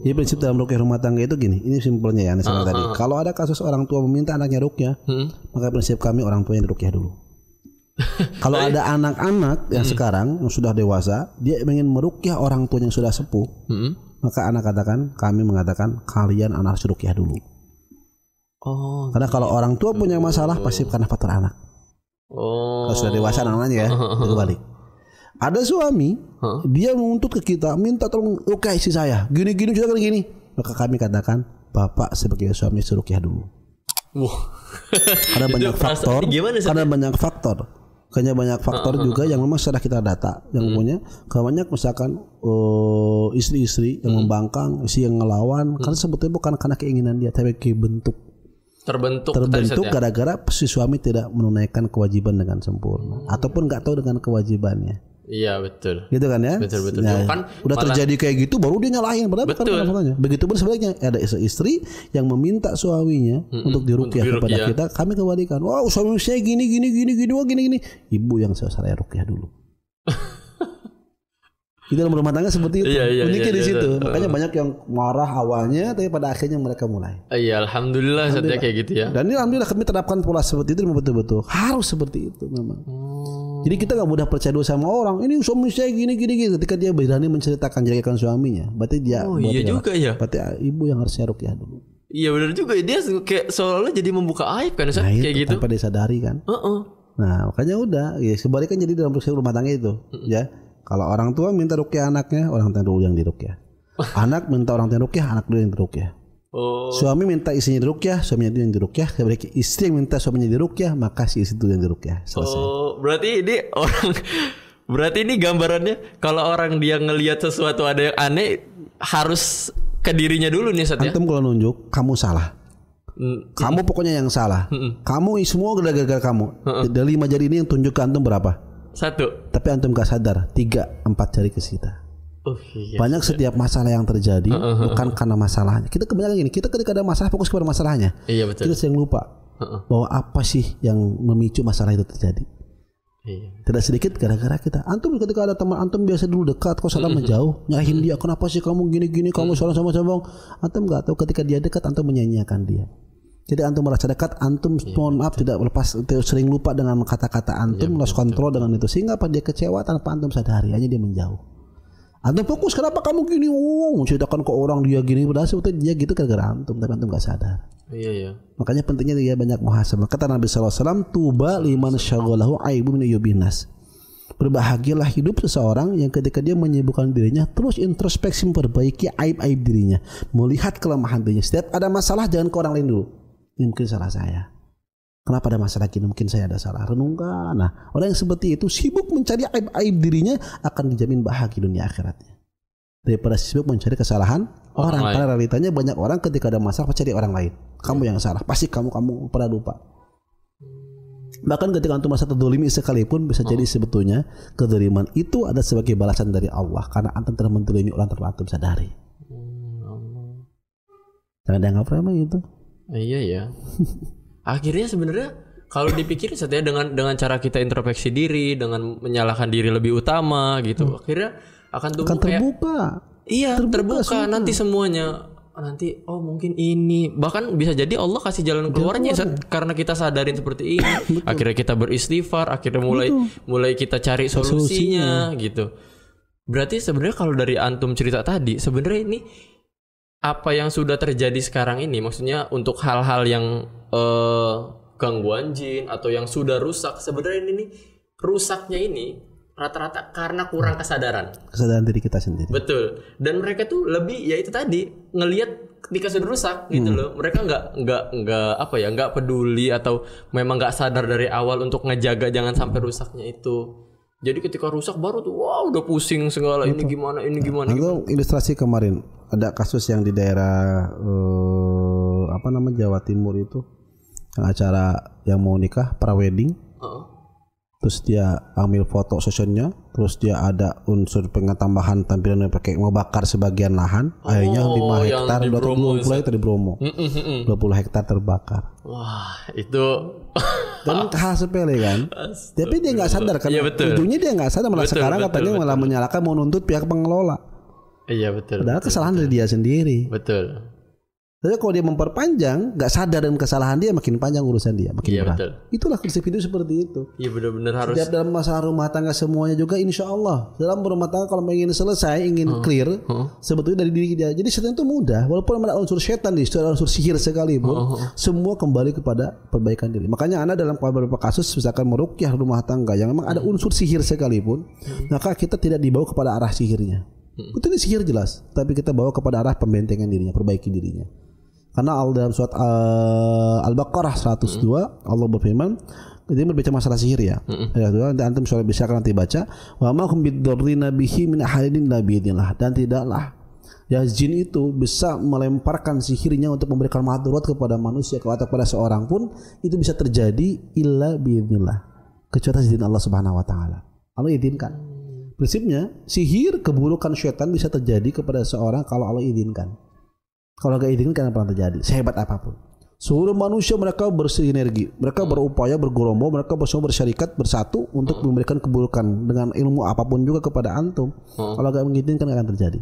Jadi prinsip dalam ruqyah rumah tangga itu gini, ini simpelnya ya tadi. Kalau ada kasus orang tua meminta anaknya ruqyah, maka prinsip kami orang tua yang ruqyah dulu. Kalau ada anak-anak yang sekarang yang sudah dewasa, dia ingin meruqyah orang tua yang sudah sepuh, maka kami mengatakan kalian anak harus ruqyah dulu. Karena kalau orang tua punya masalah pasti karena faktor anak. Kalau sudah dewasa anak-anaknya ya, itu balik. Ada suami, dia menuntut ke kita, minta tolong ruqyah istri saya, gini-gini juga gini. Maka kami katakan, bapak sebagai suami suruh ruqyah dulu. Karena banyak faktor. Karena banyak faktor juga yang memang sudah kita data, yang punya banyak misalkan istri-istri yang membangkang, istri yang ngelawan, karena sebetulnya bukan karena keinginan dia, tapi terbentuk gara-gara si suami tidak menunaikan kewajiban dengan sempurna, ataupun nggak tahu dengan kewajibannya. Iya betul. Gitu kan ya? Betul. Nah, Kan udah terjadi kayak gitu baru dia nyalahin, padahal bukan masalahnya. Begitupun sebaliknya ada istri yang meminta suaminya untuk diruqyah kepada kita, kami kembalikan. Wah, suami saya gini. Wah, gini. Ibu yang saya ruqyah dulu. Kita dalam rumah tangga seperti itu. Uniknya di situ. Makanya banyak yang marah awalnya, tapi pada akhirnya mereka mulai. Iya, alhamdulillah saatnya kayak gitu ya. Dan ini alhamdulillah kami terapkan pola seperti itu memang betul-betul harus seperti itu memang. Jadi kita nggak mudah percaya dulu sama orang. Ini suami saya gini. Ketika dia berani menceritakan jelekan suaminya, berarti dia. Iya juga ya. Berarti ibu yang harusnya ruqyah dulu. Iya benar juga. Dia kayak seolah jadi membuka aib kan, Ustaz? Kayak gitu. Tanpa disadari kan. Nah makanya udah. Ya sebaliknya jadi dalam rumah tangga itu, ya. Kalau orang tua minta ruqyah anaknya, orang tua dulu yang diruqyah. Anak minta orang tua ruqyah, anak dulu yang diruqyah. Suami minta istrinya diruqyah, suaminya dulu yang diruqyah. Sebaliknya istri yang minta suaminya diruqyah, maka si istri dulu yang diruqyah. Selesai. Berarti ini gambarannya kalau orang dia ngelihat sesuatu ada yang aneh harus ke dirinya dulu nih Ustaz ya. Antum kalau nunjuk kamu salah. Kamu pokoknya yang salah. Kamu semua gara-gara kamu. Dari 5 jari ini yang tunjuk ke antum berapa? 1. Tapi antum gak sadar 3-4 jari ke kita. Banyak setiap masalah yang terjadi bukan karena masalahnya. Kita kebanyakan gini, kita ketika ada masalah fokus kepada masalahnya. Iya betul. Kita sering lupa bahwa apa sih yang memicu masalah itu terjadi. Tidak sedikit gara-gara kita. Antum ketika ada teman antum biasa dulu dekat, kok salah menjauh, nyalahin dia. Kenapa sih kamu gini-gini, kamu salah sama sombong. Antum gak tahu ketika dia dekat antum menyanyiakan dia. Jadi antum merasa dekat, antum mohon maaf tidak lepas, sering lupa dengan kata-kata antum, lost control dengan itu, sehingga apa dia kecewa tanpa antum sadari, hanya dia menjauh. Antum fokus kenapa kamu gini, menceritakan ke orang dia gini, padahal sebetulnya dia gitu gara-gara antum, tapi antum gak sadar. Iya. Makanya pentingnya dia banyak muhasabah. Kata Nabi SAW, tuba liman syaghalahu aibu min ayyubinas. Berbahagialah hidup seseorang yang ketika dia menyibukkan dirinya terus introspeksi memperbaiki aib-aib dirinya, melihat kelemahan dirinya. Setiap ada masalah jangan ke orang lain dulu. Ini mungkin salah saya. Kenapa ada masalah gini? Mungkin saya ada salah. Renungkan. Nah, orang yang seperti itu sibuk mencari aib-aib dirinya akan dijamin bahagia dunia akhiratnya. Daripada sibuk mencari kesalahan orang. Karena realitanya banyak orang ketika ada masalah mencari orang lain. Kamu yang salah. Pasti kamu pernah lupa. Bahkan ketika antum merasa terdolimi sekalipun bisa jadi sebetulnya kedoliman itu ada sebagai balasan dari Allah karena antum telah mendolimi orang tanpa antum sadari. Jangan dianggap remeh itu. Iya ya. Akhirnya sebenarnya kalau dipikir setelah dengan cara kita introspeksi diri, dengan menyalahkan diri lebih utama gitu, akhirnya akan terbuka. Terbuka nanti semuanya. Nanti mungkin ini bahkan bisa jadi Allah kasih jalan keluarnya karena kita sadarin seperti ini. Akhirnya kita beristighfar, akhirnya mulai kita cari solusinya gitu. Berarti sebenarnya kalau dari antum cerita tadi, sebenarnya ini apa yang sudah terjadi sekarang ini, maksudnya untuk hal-hal yang gangguan jin atau yang sudah rusak, sebenarnya ini rusaknya ini rata-rata karena kurang kesadaran diri kita sendiri. Betul. Dan mereka tuh lebih ya itu tadi ngelihat ketika sudah rusak gitu loh. Mereka nggak peduli atau memang nggak sadar dari awal untuk ngejaga jangan sampai rusaknya itu. Jadi ketika rusak baru tuh udah pusing segala. Ini gimana. Ilustrasi kemarin ada kasus yang di daerah Jawa Timur itu, yang acara yang mau nikah prawedding. Terus dia ambil foto sessionnya, terus dia ada unsur tambahan tampilan pakai mau bakar sebagian lahan, akhirnya 5 hektar 20 hektar di Bromo. 20 hektar terbakar. Wah, itu dan hal sepele kan. Tapi dia nggak sadar kan. Ujungnya dia nggak sadar, malah sekarang katanya malah menyalahkan, mau nuntut pihak pengelola. Iya betul. Padahal betul, kesalahan dari dia sendiri. Betul. Tapi kalau dia memperpanjang, nggak sadar dengan kesalahan dia, makin panjang urusan dia, makin Iya berat. betul. Itulah prinsip hidup seperti itu. Iya benar-benar harus. Setiap dalam masalah rumah tangga semuanya juga, insya Allah dalam rumah tangga kalau ingin selesai, ingin clear, sebetulnya dari diri dia. Jadi setan itu mudah, walaupun ada unsur setan di situ, ada unsur sihir sekalipun, semua kembali kepada perbaikan diri. Makanya Anda dalam beberapa kasus misalkan meruqyah rumah tangga yang memang ada unsur sihir sekalipun, maka kita tidak dibawa kepada arah sihirnya. Itu ini sihir jelas, tapi kita bawa kepada arah pembentengan dirinya, perbaiki dirinya. Karena dalam surat Al-Baqarah 102 Allah berfirman, ini berbicara masalah sihir ya. Ayat 2 nanti antum soal bisa nanti baca, wa ma hum bidzarrina bihi min ahadin la biidznillah, dan tidaklah ya jin itu bisa melemparkan sihirnya untuk memberikan madarat kepada manusia atau kepada seorang pun, itu bisa terjadi illa biidznillah, kecuali izin Allah Subhanahu wa taala. Allah izinkan. Prinsipnya sihir keburukan syaitan bisa terjadi kepada seorang kalau Allah izinkan. Kalau gak izinkan kan pernah terjadi, sehebat apapun. Seluruh manusia mereka bersinergi, mereka berupaya bergerombol, mereka bersama bersyarikat bersatu untuk memberikan keburukan dengan ilmu apapun juga kepada antum. Kalau gak mengizinkan akan terjadi.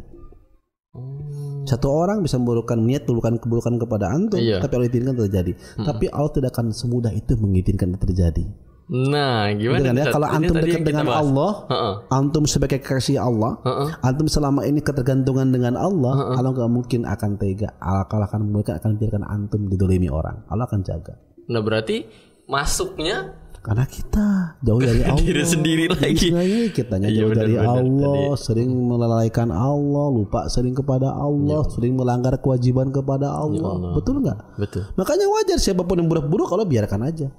Satu orang bisa memburukan niat keburukan kepada antum, tapi Allah izinkan terjadi. Tapi Allah tidak akan semudah itu mengizinkan itu terjadi. Nah, gimana? Ya, kalau antum dekat dengan Allah, antum sebagai kekasih Allah, antum selama ini ketergantungan dengan Allah, Allah nggak mungkin akan tega. Allah akan biarkan antum didolimi orang. Allah akan jaga. Nah, berarti masuknya karena kita jauh dari Allah, diri sendiri lagi. Kitanya jauh dari Allah, sering melalaikan Allah, lupa sering kepada Allah, sering melanggar kewajiban kepada Allah. Betul nggak? Betul. Makanya wajar siapapun yang buruk-buruk kalau biarkan aja.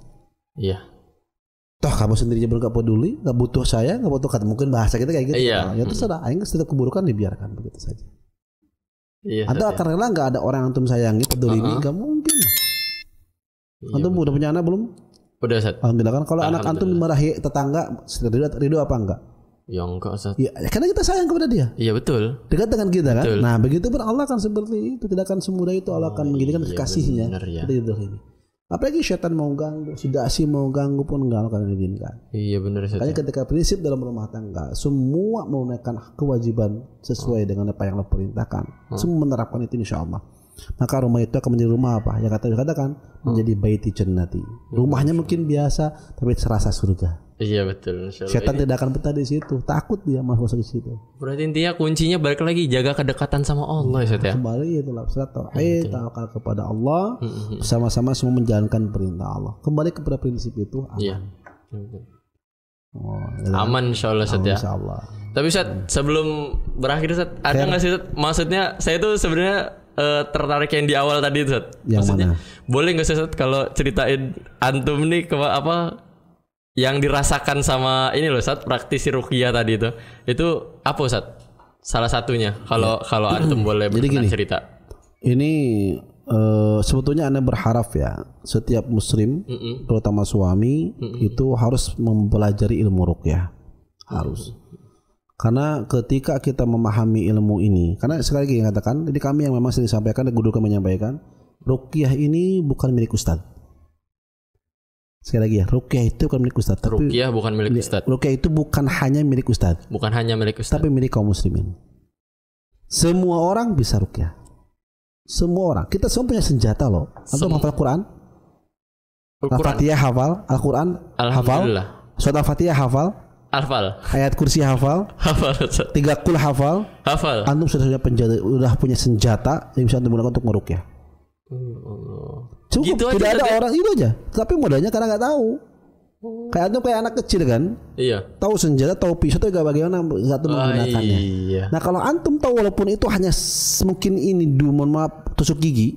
Iya. Toh kamu sendiri juga nggak peduli, nggak butuh saya, nggak butuh kata, mungkin bahasa kita kayak gitu. Iya. Ya terserah, aing setiap keburukan dibiarkan begitu saja. Iya. Atau akan rela nggak ada orang yang antum sayangi, peduli ini, nggak mungkin. Antum udah punya anak belum? Udah, Ustaz. Alhamdulillah. Kan kalau anak antum dimarahi tetangga, ridho apa enggak? Ya enggak, Ustaz. Ya, karena kita sayang kepada dia. Iya betul. Dekat dengan kita kan. Betul. Nah begitu pun Allah akan seperti itu, tidak akan semudah itu Allah akan mengizinkan kekasihnya. Ya. Kita ini. Apalagi syaitan mau ganggu, si dasi mau ganggu pun enggak akan diizinkan. Iya benar, Ustaz. Makanya ketika prinsip dalam rumah tangga, semua menunaikan kewajiban sesuai dengan apa yang Allah perintahkan. Semua menerapkan itu insya Allah. Maka rumah itu akan menjadi rumah apa? Yang katakan menjadi baiti jannati. Rumahnya mungkin biasa, tapi serasa surga. Iya betul. Setan tidak akan betah di situ, takut dia masuk di situ. Berarti intinya kuncinya balik lagi jaga kedekatan sama Allah ya, ya. Kembali itulah surat tauhid, tawakal kepada Allah, bersama-sama semua menjalankan perintah Allah. Kembali kepada prinsip itu aman. Iya. Aman insyaallah ya. Insyaallah. Tapi Ustaz, sebelum berakhir Ustaz, ada nggak sih Ustaz? Maksudnya saya tuh sebenarnya tertarik yang di awal tadi Ustaz. Maksudnya boleh nggak sih Ustaz kalau ceritain antum nih apa yang dirasakan sama ini loh Ustaz, praktisi ruqyah tadi itu apa Ustaz? Salah satunya kalau antum boleh berkenan cerita. Ini sebetulnya Anda berharap ya setiap muslim terutama suami itu harus mempelajari ilmu ruqyah. Harus. Karena ketika kita memahami ilmu ini, karena sekali lagi katakan, ini kami yang memang sering disampaikan dan guru kami menyampaikan, ruqyah ini bukan milik ustaz. Sekali lagi ya, ruqyah itu bukan milik ustaz. Ruqyah bukan milik ustaz. Ruqyah itu bukan hanya milik ustaz. Bukan hanya milik ustaz. Tapi milik kaum muslimin. Semua orang bisa ruqyah. Semua orang. Kita semua punya senjata loh. Antum hafal Quran? Al-Fatihah hafal? Al-Quran hafal? Surat Al-Fatihah hafal? Hafal. Ayat kursi hafal. Hafal. 3 kul hafal. Hafal. Antum sudah punya senjata yang bisa antum gunakan untuk meruqyah. Cukup. Gitu tidak aja, ada orang itu aja. Tapi modalnya karena nggak tahu. Kayak antum kayak anak kecil kan. Iya. Tahu senjata, tahu pisau, tahu bagaimana satu menggunakannya. Iya. Nah kalau antum tahu walaupun itu hanya mungkin ini mohon maaf tusuk gigi.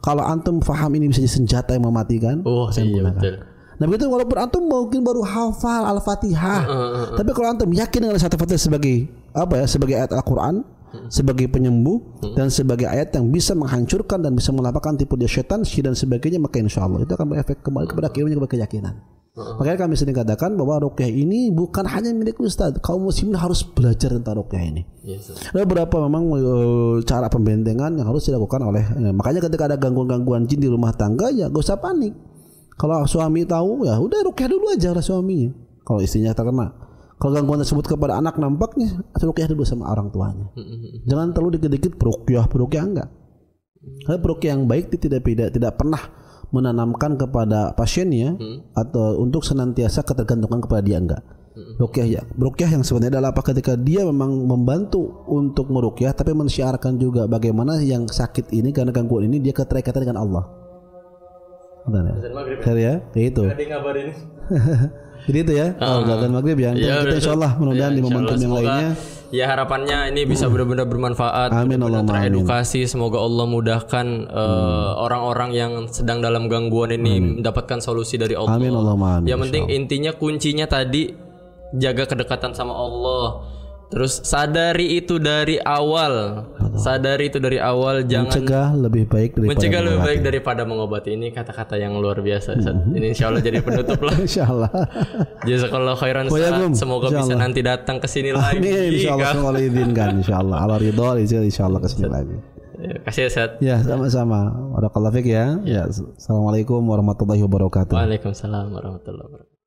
Kalau antum paham ini bisa jadi senjata yang mematikan. Oh iya betul. Nah begitu walaupun antum mungkin baru hafal Al-Fatihah, tapi kalau antum yakin dengan satu Fatihah sebagai apa ya, sebagai ayat Al-Quran, sebagai penyembuh dan sebagai ayat yang bisa menghancurkan dan bisa melapangkan tipu daya setan, dan sebagainya, maka insya Allah itu akan berefek kembali kepada keyakinan. Makanya kami sering katakan bahwa ruqyah ini bukan hanya milik ustaz, kaum muslimin harus belajar tentang ruqyah ini. Ada beberapa memang cara pembentengan yang harus dilakukan oleh. Makanya ketika ada gangguan-gangguan jin di rumah tangga, ya gak usah panik. Kalau suami tahu ya udah ruqyah dulu aja lah suaminya. Kalau istrinya terkena, Kalau gangguan tersebut kepada anak nampaknya ruqyah dulu sama orang tuanya. Jangan terlalu dikit-dikit peruqyah enggak. Karena peruqyah yang baik tidak pernah menanamkan kepada pasiennya atau untuk senantiasa ketergantungan kepada dia, enggak. Ruqyah yang sebenarnya adalah apa, ketika dia memang membantu untuk meruqyah tapi mensyiarkan juga bagaimana yang sakit ini karena gangguan ini dia keterikatan dengan Allah. Benar ya? Itu. Jadi itu ya, dan maghrib ya. Kita insyaallah mudah-mudahan di momentum yang lainnya. Ya harapannya ini bisa benar-benar bermanfaat, benar-benar teredukasi. Semoga Allah mudahkan orang-orang yang sedang dalam gangguan ini mendapatkan solusi dari Allah. Amin Allahumma amin. Yang penting intinya kuncinya tadi jaga kedekatan sama Allah. Terus sadari itu dari awal. Jangan mencegah lebih baik daripada mengobati. Ini kata-kata yang luar biasa. Ini insyaallah jadi penutup lah. Insyaallah. Jazakallahu khairan. Semoga bisa nanti datang ke sini lagi. Amin insyaallah, semoga izinkan insyaallah. Allah ridho insyaallah ke sini lagi. Kasih ya Ustaz. Ya sama-sama. Barakallahu fiik ya. Ya. Assalamualaikum warahmatullahi wabarakatuh. Waalaikumsalam warahmatullahi wabarakatuh.